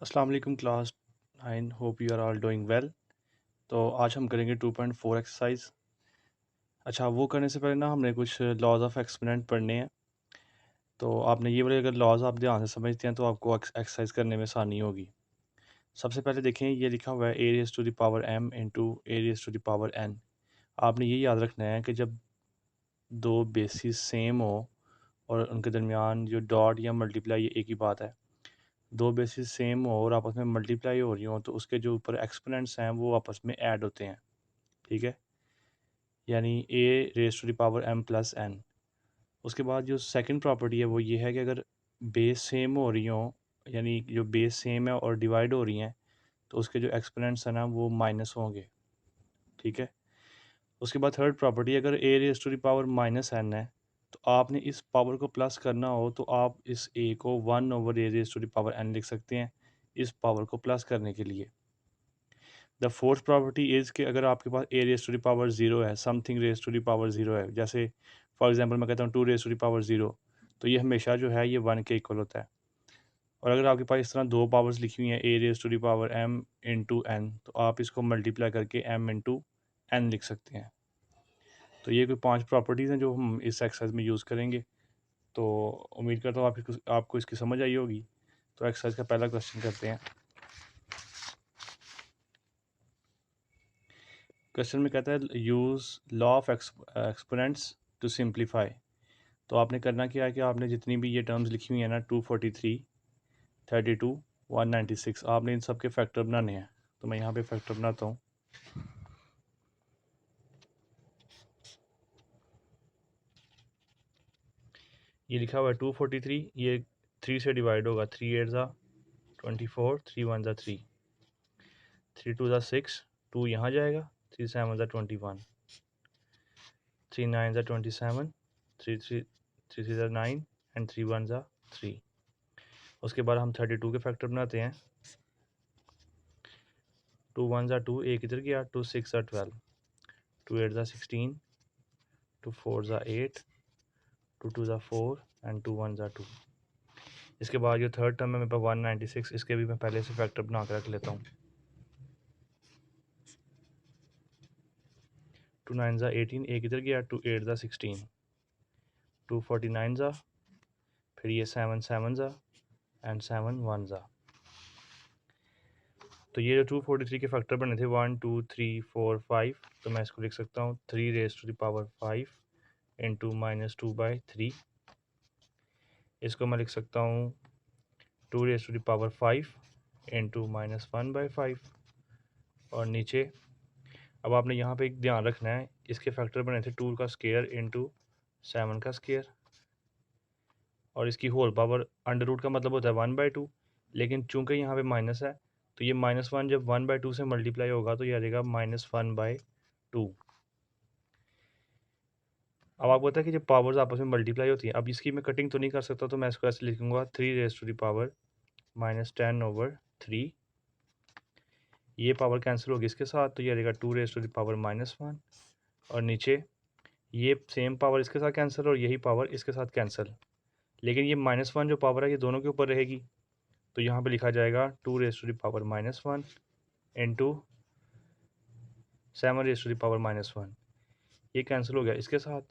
अस्सलाम वालेकुम class 9 hope you are all doing well. तो आज हम करेंगे 2.4 एक्सरसाइज। अच्छा, वो करने से पहले ना हमने कुछ लॉज ऑफ एक्सपेरिमेंट पढ़ने हैं। तो आपने ये वाले अगर लॉज आप ध्यान से समझते हैं तो आपको एक्सरसाइज करने में आसानी होगी। सबसे पहले देखें, ये लिखा हुआ है a raise to the power m into a raise to the power n। आपने ये याद रखना है कि जब दो बेसिस सेम हो और उनके दरमियान जो डॉट या मल्टीप्लाई, ये एक ही बात है। दो बेसिस सेम हो और आपस में मल्टीप्लाई हो रही हो तो उसके जो ऊपर एक्सपोनेंट्स हैं वो आपस में ऐड होते हैं। ठीक है, यानी a raise to the power m plus n। उसके बाद जो सेकंड प्रॉपर्टी है वो ये है कि अगर बेस सेम हो रही हो, यानी जो बेस सेम है और डिवाइड हो रही हैं, तो उसके जो एक्सपोनेंट्स हैं ना वो माइनस होंगे। ठीक है, उसके बाद थर्ड प्रॉपर्टी, अगर a raise to the power minus n है तो आपने इस पावर को प्लस करना हो तो आप इस a को 1 over a raise to the power n लिख सकते हैं इस पावर को प्लस करने के लिए। द फोर्थ प्रॉपर्टी इज़ कि अगर आपके पास a raise to the power zero है, something raise to the power zero है, जैसे फॉर एग्जांपल मैं कहता हूँ 2 raise to the power zero, तो ये हमेशा जो है ये 1 के इक्वल होता है। और अगर आपके पास इस तरह दो पावर्स लिखी हुई हैं a raise to the power m into n, तो आप इसको मल्टीप्लाई करके m इंटू n लिख सकते हैं। तो ये कोई 5 प्रॉपर्टीज़ हैं जो हम इस एक्सरसाइज में यूज़ करेंगे। तो उम्मीद करता हूँ आपको इसकी समझ आई होगी। तो एक्सरसाइज का पहला क्वेश्चन करते हैं। क्वेश्चन में कहता है use law of exponents to simplify. तो आपने करना क्या है कि आपने जितनी भी ये टर्म्स लिखी हुई है ना, 243, 32, 196, आपने इन सब के फैक्टर बनाने हैं। तो मैं यहाँ पे फैक्टर बनाता हूँ। ये लिखा हुआ है 243, ये 3 से डिवाइड होगा। 3 8 ज़ा 24, 3 1 ज़ा 3, 3 2 ज़ा 6, 2 यहाँ जाएगा, 3 7 ज़ा 21, 3 9 ज़ा 27, 3 3 3 3 ज़ा 9 एंड 3 1 ज़ा 3। उसके बाद हम 32 के फैक्टर बनाते हैं। 2 1 ज़ा 2, एक इधर गया, 2 6 ज़ा 12, 2 8 ज़ा 16, 2 4 ज़ा 8, 2 2 ज़ा 4 एंड 2 1 ज़ा 2। इसके बाद जो थर्ड टर्म है मेरे पास 196, इसके भी मैं पहले से फैक्टर बना के रख लेता हूँ। 2 9 ज़ा 18, एक इधर गया, 2 8 ज़ा 16, 2 49 ज़ा, फिर ये 7 7 ज़ा एंड 7 1 ज़ा। तो ये जो 243 के फैक्टर बने थे 1 2 3 4 5, तो मैं इसको लिख सकता हूँ 3 raise to the power 5 into -2/3। इसको मैं लिख सकता हूँ 2 raise to the power 5 into -1/5। और नीचे अब आपने यहाँ पे एक ध्यान रखना है, इसके फैक्टर बने थे 2 का स्केयर इंटू 7 का स्केयर, और इसकी होल पावर अंडर रूट का मतलब होता है 1/2। लेकिन चूंकि यहाँ पे माइनस है तो ये -1 जब 1/2 से मल्टीप्लाई होगा तो ये आ जाएगा -1/2। अब आपको पता है कि जब पावर्स आपस में मल्टीप्लाई होती हैं, अब इसकी मैं कटिंग तो नहीं कर सकता, तो मैं इसको ऐसे लिखूंगा 3 रेज़ टू द पावर -10/3। ये पावर कैंसिल होगी इसके साथ, तो ये आ जाएगा 2 रेज़ टू द पावर -1। और नीचे ये सेम पावर इसके साथ कैंसिल और यही पावर इसके साथ कैंसिल, लेकिन ये -1 जो पावर है ये दोनों के ऊपर रहेगी। तो यहाँ पे लिखा जाएगा 2 raise to the power -1 into 7 raise to the power -1। ये कैंसिल हो गया इसके साथ।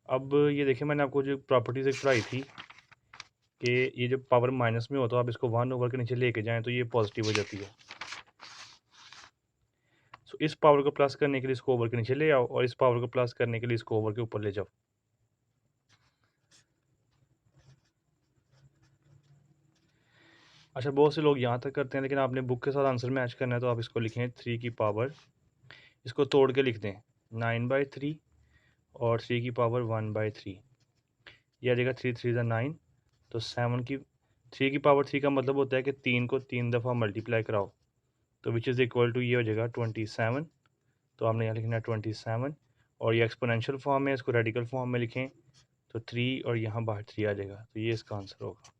अब ये देखिए, मैंने आपको जो प्रॉपर्टीज़ एक पढ़ाई थी कि ये जब पावर माइनस में हो तो आप इसको 1 ओवर के नीचे लेके जाएं तो ये पॉजिटिव हो जाती है। सो इस पावर को प्लस करने के लिए इसको ओवर के नीचे ले आओ, और इस पावर को प्लस करने के लिए इसको ओवर के ऊपर ले जाओ। अच्छा, बहुत से लोग यहाँ तक करते हैं, लेकिन आपने बुक के साथ आंसर मैच करना है तो आप इसको लिखें 3 की पावर, इसको तोड़ के लिख दें 9/3 और 3 की पावर 1/3। यह आ जाएगा 3 3 ज़ा 9, तो 3 की पावर 3 का मतलब होता है कि 3 को 3 दफ़ा मल्टीप्लाई कराओ, तो विच इज़ इक्वल टू ये हो जाएगा 27। तो आपने यहाँ लिखना है 27, और ये एक्सपोनेंशियल फॉर्म में, इसको रेडिकल फॉर्म में लिखें तो 3 और यहाँ बाहर 3 आ जाएगा, तो ये इसका आंसर होगा।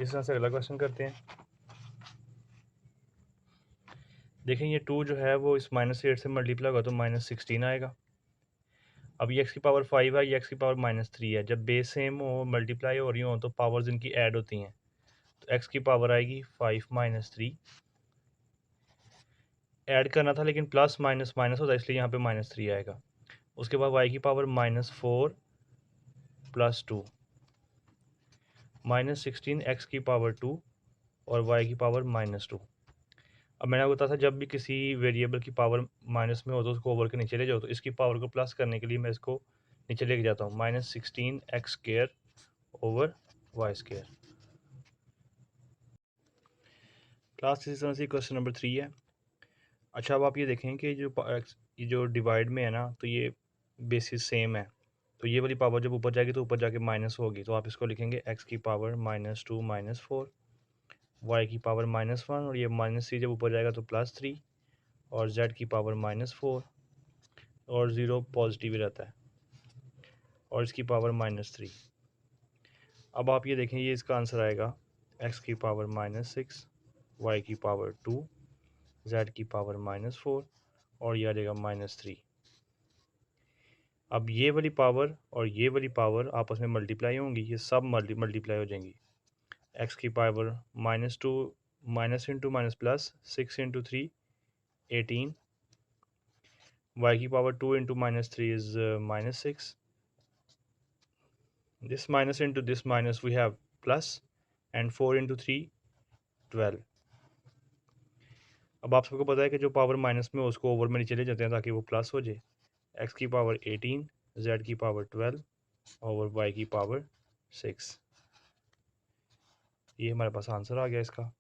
इस तरह से अगला क्वेश्चन करते हैं। देखें, ये 2 जो है वो इस -8 से मल्टीप्लाई होगा तो -16 आएगा। अब ये एक्स की पावर 5 है, ये एक्स की पावर -3 है। जब बेस सेम हो, मल्टीप्लाई हो रही हो, तो पावर्स इनकी ऐड होती हैं। तो एक्स की पावर आएगी 5 - 3। ऐड करना था लेकिन प्लस माइनस माइनस होता है, इसलिए यहाँ पे -3 आएगा। उसके बाद वाई की पावर -4 + 2 -16 एक्स की पावर 2 और वाई की पावर -2। अब मैंने आपको बताया था जब भी किसी वेरिएबल की पावर माइनस में हो तो उसको ओवर के नीचे ले जाओ। तो इसकी पावर को प्लस करने के लिए मैं इसको नीचे लेके जाता हूँ, -16 x square over y square. Class इसी तरह से क्वेश्चन नंबर 3 है। अच्छा, अब आप ये देखें कि ये जो डिवाइड में है ना, तो ये बेसिस सेम है। तो ये वाली पावर जब ऊपर जाएगी तो ऊपर जाके माइनस होगी, तो आप इसको लिखेंगे एक्स की पावर -2 -4, वाई की पावर -1 और ये -3 जब ऊपर जाएगा तो +3 और जेड की पावर -4 और 0 पॉजिटिव ही रहता है और इसकी पावर -3। अब आप ये देखें, ये इसका आंसर आएगा एक्स की पावर -6, वाई की पावर 2, जेड की पावर -4 और ये आ जाएगा -3। अब ये वाली पावर और ये वाली पावर आपस में मल्टीप्लाई होंगी, ये सब मल्टीप्लाई हो जाएंगी। एक्स की power -2 minus into minus plus 6 into 3 18, y की power 2 into -3 is -6, this minus into this minus we have plus and 4 into 3 12। अब आप सबको पता है कि जो पावर माइनस में उसको ओवर में नीचे ले जाते हैं ताकि वो प्लस हो जाए। एक्स की पावर 18, जेड की पावर 12 और वाई की पावर 6। ये हमारे पास आंसर आ गया इसका।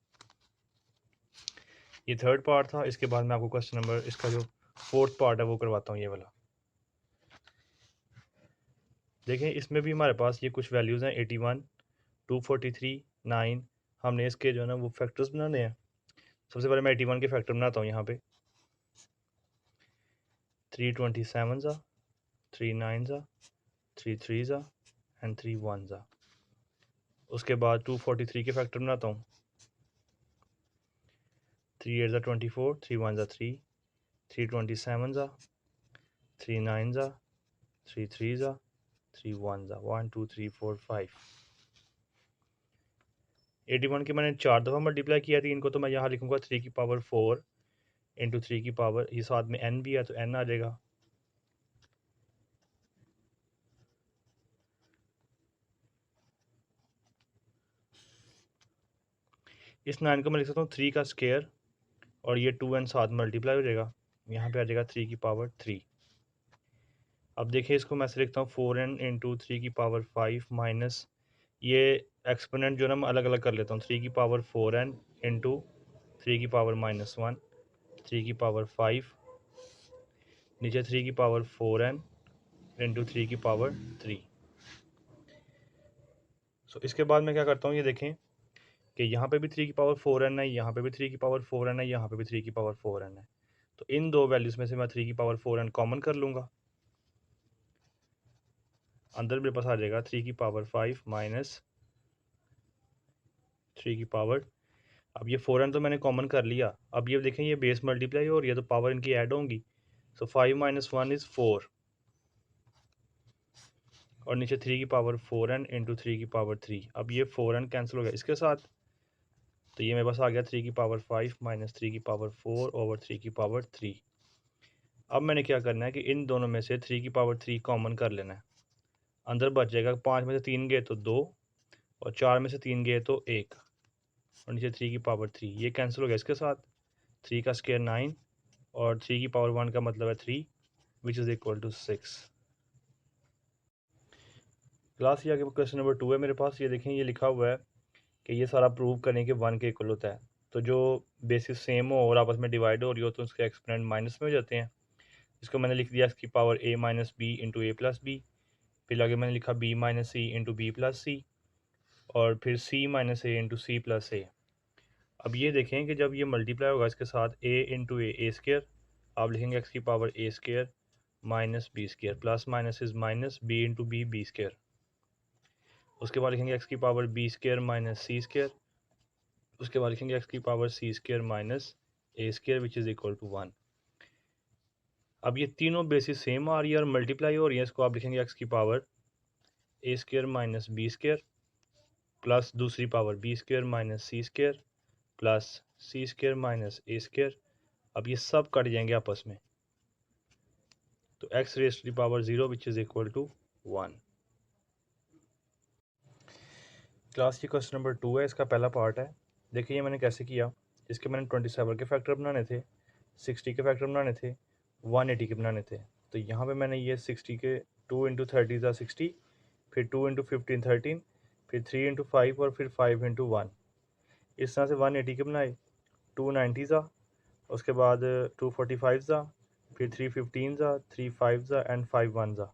ये थर्ड पार्ट था। इसके बाद मैं आपको क्वेश्चन नंबर इसका जो फोर्थ पार्ट है वो करवाता हूँ, ये वाला। देखें, इसमें भी हमारे पास ये कुछ वैल्यूज़ हैं 81, 243, 9। हमने इसके जो है ना वो फैक्टर्स बनाने हैं। सबसे पहले मैं 81 के फैक्टर बनाता हूँ यहाँ पे। 3 27 3 9 3 3 एंड 3 1। उसके बाद 243 के फैक्टर बनाता हूँ। 3 8 24, 3 1 3, 3 27 3 9 3 3 3 1 1 2 3 4 5। 81 के मैंने 4 दफ़ा मल्टीप्लाई किया 3 को, तो मैं यहाँ लिखूँगा 3 की पावर 4 इंटू 3 की पावर, ये साथ में n भी है तो n आ जाएगा। इस 9 को मैं लिख सकता हूँ 3 का स्क्वायर और ये 2n साथ मल्टीप्लाई हो जाएगा, यहाँ पे आ जाएगा 3 की पावर 3। अब देखिए, इसको मैं ऐसे लिखता हूँ 4n इंटू 3 की पावर 5 माइनस ये एक्सपोनेंट जो ना मैं अलग अलग कर लेता हूँ। 3 की पावर 4n इंटू 3 की पावर -1, 3 की पावर 5, नीचे 3 की पावर 4n इंटू 3 की पावर 3। सो इसके बाद मैं क्या करता हूँ, ये देखें कि यहाँ पे भी 3 की पावर 4n है, यहाँ पे भी 3 की पावर 4n है, यहाँ पे भी 3 की पावर 4n है। तो इन दो वैल्यूज़ में से मैं 3 की पावर 4n कॉमन कर लूँगा। अंदर मेरे पास आ जाएगा 3 की पावर 5 माइनस 3 की पावर। अब ये 4n तो मैंने कॉमन कर लिया। अब ये देखें, ये बेस मल्टीप्लाई हो रही है तो पावर इनकी ऐड होंगी। सो 5 - 1 इज़ 4 और नीचे 3 की पावर 4n इंटू 3 की पावर 3। अब ये 4n कैंसिल हो गया इसके साथ, तो ये मेरे पास आ गया 3 की पावर 5 माइनस 3 की पावर 4 ओवर 3 की पावर 3। अब मैंने क्या करना है कि इन दोनों में से 3 की पावर 3 कॉमन कर लेना है। अंदर बच जाएगा, 5 में से 3 गए तो 2 और 4 में से 3 गए तो 1 और नीचे 3 की पावर 3। ये कैंसिल हो गया इसके साथ। 3 का स्क्वायर 9 और 3 की पावर 1 का मतलब है 3 which is equal to 6। Class ये आगे क्वेश्चन नंबर 2 है मेरे पास। ये देखें, ये लिखा हुआ है कि ये सारा प्रूव करने के 1 के इक्वल होता है। तो जो बेसिस सेम हो और आपस में डिवाइड हो रही हो तो उसके एक्सपोनेंट माइनस में हो जाते हैं। इसको मैंने लिख दिया इसकी power a minus b into a plus b. फिर आगे मैंने लिखा b minus c into b plus c और फिर c minus a into c plus a. अब ये देखें कि जब ये मल्टीप्लाई होगा इसके साथ a इंटू ए स्क्र, आप लिखेंगे एक्स की power a square minus b square, plus minus is minus, b into b square. उसके बाद लिखेंगे एक्स की power b square minus c square. उसके बाद लिखेंगे एक्स की power c square minus a square which is equal to 1। अब ये तीनों बेसिस सेम आ रही है और मल्टीप्लाई हो रही है, इसको आप लिखेंगे एक्स की power a square minus b square plus दूसरी power b square minus c square plus c square minus a square. अब ये सब कट जाएंगे आपस में, तो x raise to the power 0 which is equal to 1। Class की क्वेश्चन नंबर 2 है, इसका पहला पार्ट है। देखिए ये मैंने कैसे किया। इसके मैंने 27 के फैक्टर बनाने थे, 60 के फैक्टर बनाने थे, 180 के बनाने थे। तो यहाँ पे मैंने ये 60 के 2 इंटू 30 ज़ा 60, फिर 2 इंटू 15 13, फिर 3 इंटू 5 और फिर 5 इंटू 1, इस तरह से 180 के बनाए। 290 ज़ा, उसके बाद 245 ज़ा, फिर 315 ज़ा, 35 ज़ा एंड 51 ज़ा।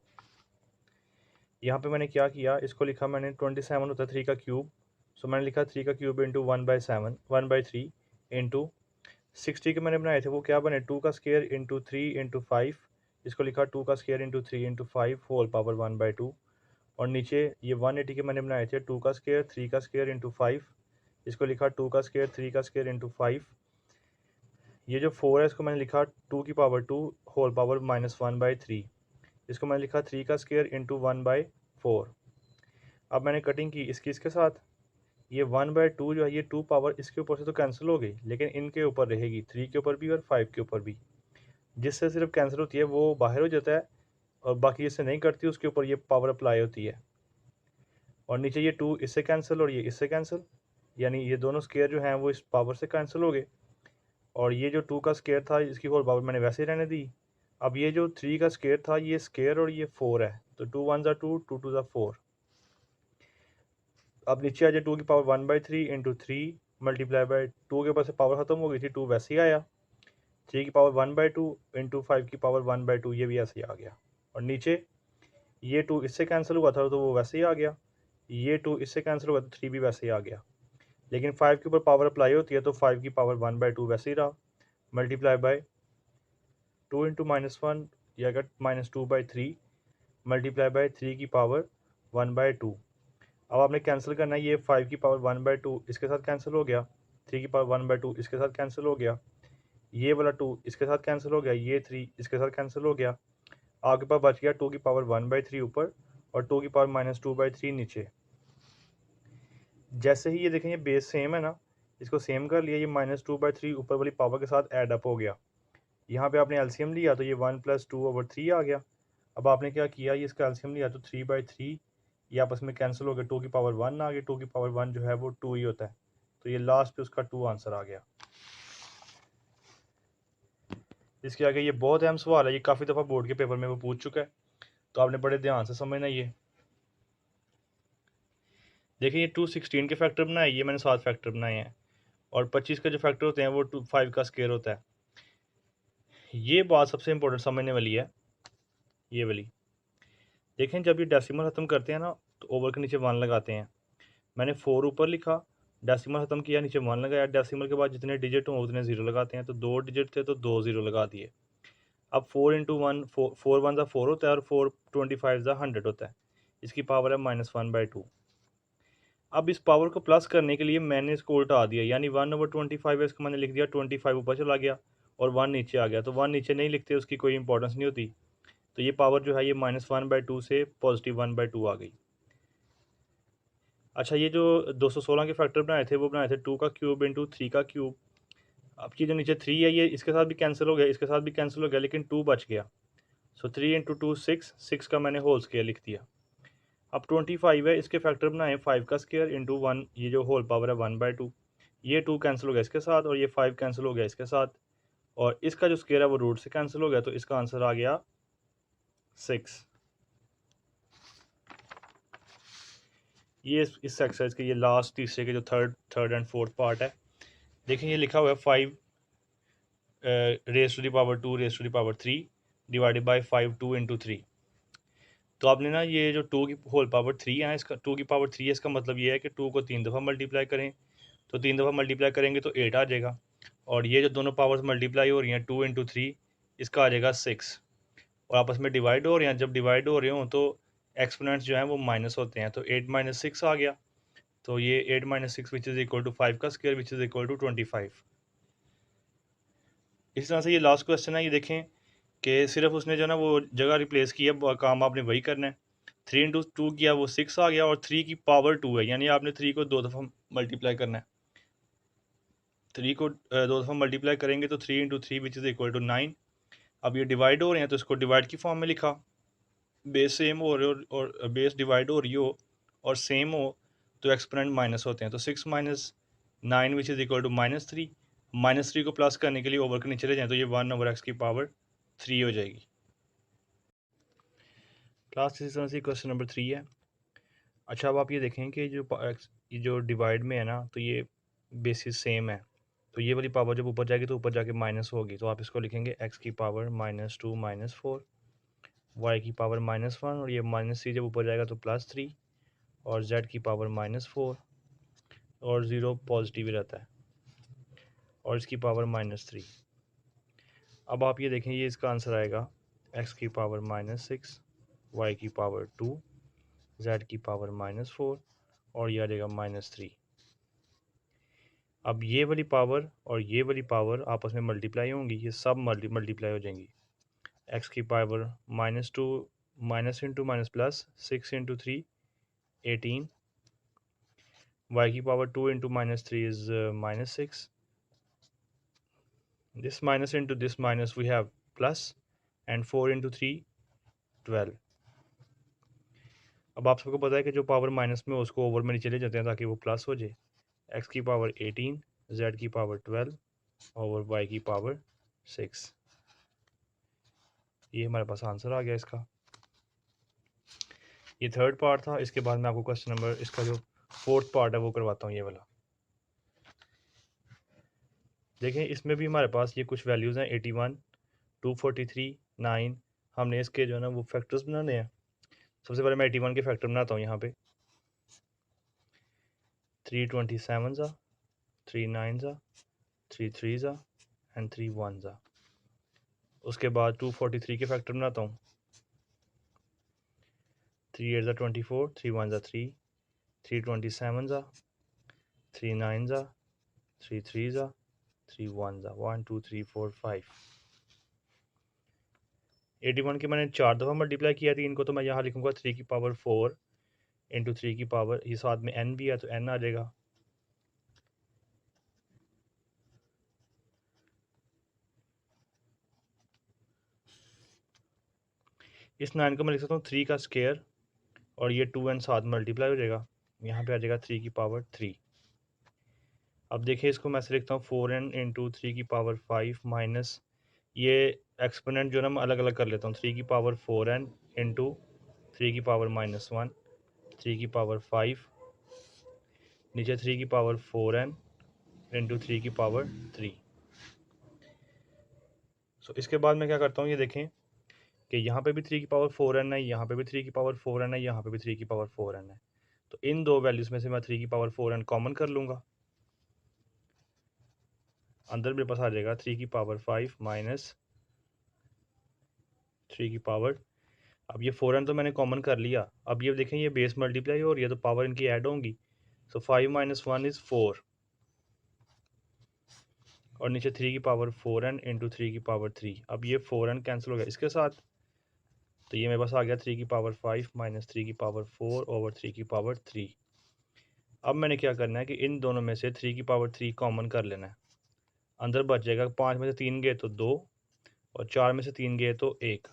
यहाँ पे मैंने क्या किया, इसको लिखा मैंने 27 होता है 3 का क्यूब, सो मैंने लिखा 3 का क्यूब इंटू 1/7 1/3 इंटू 60 के मैंने बनाए थे वो क्या बने 2 का स्केयर इंटू 3 इंटू 5, इसको लिखा 2 का square into 3 into 5 whole power 1/2। और नीचे ये 180 के मैंने बनाए थे 2 का स्केयर 3 का स्केयर इंटू 5, इसको लिखा 2 का स्केयर 3 का स्केयर इंटू 5। ये जो 4 है इसको मैंने लिखा 2 की पावर 2 होल पावर -1/3, इसको मैंने लिखा 3 का स्केयर इंटू 1/4। अब मैंने कटिंग की इसकी इसके साथ, ये 1/2 जो है ये 2 पावर इसके ऊपर से तो कैंसिल हो गई, लेकिन इनके ऊपर रहेगी 3 के ऊपर भी और 5 के ऊपर भी, जिससे सिर्फ कैंसिल होती है वो बाहर हो जाता है और बाकी इससे नहीं करती, उसके ऊपर ये पावर अप्लाई होती है। और नीचे ये 2 इससे कैंसिल और ये इससे कैंसिल, यानी ये दोनों स्केयर जो हैं वो इस पावर से कैंसिल हो गए। और ये जो 2 का स्केयर था इसकी होल पावर मैंने वैसे ही रहने दी। अब ये जो 3 का स्केयर था ये स्केयर और ये 4 है, तो 2 1 ज़ा 2 2 2 ज़ा 4। अब नीचे आ जाए 2 की पावर 1/3 इंटू 3 मल्टीप्लाई बाई 2 के ऊपर से पावर ख़त्म हो गई थी, 2 वैसे ही आया। 3 की पावर 1/2 इंटू 5 की पावर 1/2 ये भी ऐसे ही आ गया। और नीचे ये 2 इससे कैंसिल हुआ था तो वो वैसे ही आ गया, ये 2 इससे कैंसिल हुआ तो 3 भी वैसे ही आ गया। लेकिन 5 के ऊपर पावर अप्लाई होती है तो 5 की पावर 1/2 वैसे ही रहा, मल्टीप्लाई बाई 2 इंटू -1 या -2/3 मल्टीप्लाई बाई 3 की पावर 1/2। अब आपने कैंसिल करना है, ये 5 की पावर 1/2 इसके साथ कैंसिल हो गया, 3 की पावर 1/2 इसके साथ कैंसिल हो गया, ये वाला 2 इसके साथ कैंसिल हो गया, ये 3 इसके साथ कैंसिल हो गया। आपके पास बच गया 2 की पावर 1/3 ऊपर और 2 की पावर -2/3 नीचे। जैसे ही ये देखें ये बेस सेम है ना, इसको सेम कर लिया, ये -2/3 ऊपर वाली पावर के साथ ऐड अप हो गया। यहाँ पे आपने एलसीएम लिया तो ये 1 + 2/3 आ गया। अब आपने क्या किया, ये इसका एलसीएम लिया तो 3/3 ये आपस में कैंसिल हो गया, 2 की पावर 1 आ गई, 2 की पावर 1 जो है वो 2 ही होता है, तो ये लास्ट पे उसका 2 आंसर आ गया। इसके आगे ये बहुत अहम सवाल है, ये काफ़ी दफ़ा बोर्ड के पेपर में वो पूछ चुका है, तो आपने बड़े ध्यान से समझना। ये देखिए ये 216 के फैक्टर बनाए, ये मैंने 7 फैक्टर बनाए हैं, और 25 के जो फैक्टर होते हैं वो 5 का स्केयर होता है। ये बात सबसे इंपॉर्टेंट समझने वाली है, ये वाली देखें, जब ये डेसिमल ख़त्म करते हैं ना तो ओवर के नीचे 1 लगाते हैं। मैंने 4 ऊपर लिखा, डेसिमल ख़त्म किया, नीचे 1 लगाया, डेसिमल के बाद जितने डिजिट हों उतने 0 लगाते हैं, तो 2 डिजिट थे तो 2 0 लगा दिए। अब 4 इंटू 1 4 1 ज़ा 4 होता है और 4 25 ज़ा 100 होता है, इसकी पावर है -1/2। अब इस पावर को प्लस करने के लिए मैंने इसको उल्टा दिया, यानी 1/25 है, इसको मैंने लिख दिया 25 ऊपर चला गया और 1 नीचे आ गया, तो 1 नीचे नहीं लिखते, उसकी कोई इंपॉर्टेंस नहीं होती। तो ये पावर जो है ये -1/2 से +1/2 आ गई। अच्छा, ये जो 216 के फैक्टर बनाए थे वो बनाए थे 2 का क्यूब इंटू 3 का क्यूब। अब ये जो नीचे 3 है ये इसके साथ भी कैंसिल हो गया, इसके साथ भी कैंसिल हो गया, लेकिन 2 बच गया। सो 3 इंटू 2 6, 6 का मैंने होल स्केयर लिख दिया। अब 25 है, इसके फैक्टर बनाए 5 का स्केयर इंटू 1, ये जो होल पावर है 1/2, ये 2 कैंसिल हो गया इसके साथ और ये 5 कैंसिल हो गया इसके साथ, और इसका जो स्केयर है वो रूट से कैंसिल हो गया, तो इसका आंसर आ गया 6। ये इस एक्सरसाइज के ये लास्ट तीसरे के जो थर्ड एंड फोर्थ पार्ट है। देखें ये लिखा हुआ है 5 raise to the power 2 raise to the power 3 divided by 5 2 into 3। तो आपने ना ये जो 2 की होल पावर 3 है, इसका 2 की पावर 3 है, इसका मतलब ये है कि 2 को 3 दफ़ा मल्टीप्लाई करें, तो 3 दफ़ा मल्टीप्लाई करेंगे तो 8 आ जाएगा, और ये जो दोनों पावर्स मल्टीप्लाई हो रही हैं 2 इंटू 3, इसका आ जाएगा 6, और आपस में डिवाइड हो रहे हैं। जब डिवाइड हो रहे हों तो एक्सपोनेंट्स जो हैं वो माइनस होते हैं, तो 8 - 6 आ गया, तो ये 8 - 6 विच इज़ इक्वल टू 5 का square which is equal to 25। इस तरह से ये लास्ट क्वेश्चन है, ये देखें कि सिर्फ उसने जो है ना वो जगह रिप्लेस की है, काम आपने वही करना है। 3 इंटू 2 किया वो 6 आ गया, और 3 की पावर 2 है, यानी आपने 3 को 2 दफ़ा मल्टीप्लाई करना है। 3 को 2 दफ़ा मल्टीप्लाई करेंगे तो 3 into 3 which is equal to 9। अब ये डिवाइड हो रहे हैं तो इसको डिवाइड की फॉर्म में लिखा, बेस सेम हो रहे हो और बेस डिवाइड हो रही हो और सेम हो तो एक्सपोनेंट माइनस होते हैं। तो 6 minus 9 which is equal to -3। -3 को प्लस करने के लिए ओवर के नीचे ले जाएँ तो ये 1/x की पावर 3 हो जाएगी। क्लास इसी तरह से क्वेश्चन नंबर 3 है। अच्छा, अब आप ये देखें कि ये जो डिवाइड में है ना, तो ये बेसिस सेम है, तो ये वाली पावर जब ऊपर जाएगी तो ऊपर जाके माइनस होगी, तो आप इसको लिखेंगे x की पावर -2 -4, y की पावर -1, और ये -3 जब ऊपर जाएगा तो +3, और z की पावर -4, और 0 पॉजिटिव ही रहता है, और इसकी पावर -3। अब आप ये देखें, ये इसका आंसर आएगा x की पावर -6, y की पावर 2, z की पावर -4, और ये आ जाएगा -3। अब ये वाली पावर और ये वाली पावर आपस में मल्टीप्लाई होंगी, ये सब मल्टीप्लाई हो जाएंगी। x की power -2 minus into minus plus 6 into 3 18, y की power 2 into -3 is -6, this minus into this minus we have plus, and 4 into 3 12। अब आप सबको पता है कि जो पावर माइनस में उसको ओवर में नीचे ले जाते हैं ताकि वो प्लस हो जाए। x की पावर 18, z की पावर 12 और y की पावर 6। ये हमारे पास आंसर आ गया इसका। ये थर्ड पार्ट था। इसके बाद मैं आपको क्वेश्चन नंबर, इसका जो फोर्थ पार्ट है वो करवाता हूँ, ये वाला। देखें, इसमें भी हमारे पास ये कुछ वैल्यूज़ हैं, 81, 243, 9। हमने इसके जो है ना वो फैक्टर्स बनाने हैं। सबसे पहले मैं 81 के फैक्टर बनाता हूँ यहाँ पे। 3 27 ज़ा, 3 9 ज़ा, 3 3 ज़ा एंड 3 1 ज़ा। उसके बाद 243 के फैक्टर बनाता हूँ। 3 8 ज़ा 24, 3 1 ज़ा 3, 3 27 ज़ा, 3 9 ज़ा, 3 3 ज़ा, 3 1 ज़ा, 1 2 3 4 5। 81 के मैंने 4 दफ़ा मल्टीप्लाई किया 3 को, तो मैं यहाँ लिखूँगा 3 की पावर 4 इंटू 3 की पावर, ये साथ में n भी है तो n आ जाएगा। इस 9 को मैं लिख सकता हूँ 3 का स्क्वायर, और ये 2n साथ मल्टीप्लाई हो जाएगा, यहाँ पे आ जाएगा 3 की पावर 3। अब देखिए, इसको मैं ऐसे लिखता हूँ 4n इंटू 3 की पावर 5 माइनस, ये एक्सपोनेंट जो है ना मैं अलग अलग कर लेता हूँ। 3 की पावर 4n इंटू 3 की पावर -1, 3 की पावर 5, नीचे 3 की पावर 4n इंटू 3 की पावर 3। सो इसके बाद मैं क्या करता हूँ, ये देखें कि यहाँ पे भी 3 की पावर 4n है, यहाँ पे भी 3 की पावर 4n है, यहाँ पे भी 3 की पावर 4n है। तो इन दो वैल्यूज़ में से मैं 3 की पावर 4n कॉमन कर लूँगा। अंदर मेरे पास आ जाएगा 3 की पावर 5 माइनस 3 की पावर, अब ये 4n तो मैंने कॉमन कर लिया। अब ये देखें, ये बेस मल्टीप्लाई हो रही है तो पावर इनकी ऐड होंगी। सो 5 माइनस 1 इज़ 4, और नीचे 3 की पावर 4n इंटू 3 की पावर 3। अब ये 4n कैंसिल हो गया इसके साथ, तो ये मेरे पास आ गया 3 की पावर 5 माइनस 3 की पावर 4 ओवर 3 की पावर 3। अब मैंने क्या करना है कि इन दोनों में से 3 की पावर 3 कॉमन कर लेना है। अंदर बच जाएगा, 5 में से 3 गए तो 2, और 4 में से 3 गए तो 1,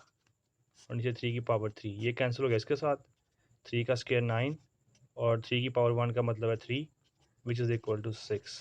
और नीचे 3 की पावर 3, ये कैंसिल हो गया इसके साथ। 3 का स्क्वायर 9, और 3 की पावर 1 का मतलब है 3 विच इज़ इक्वल टू 6।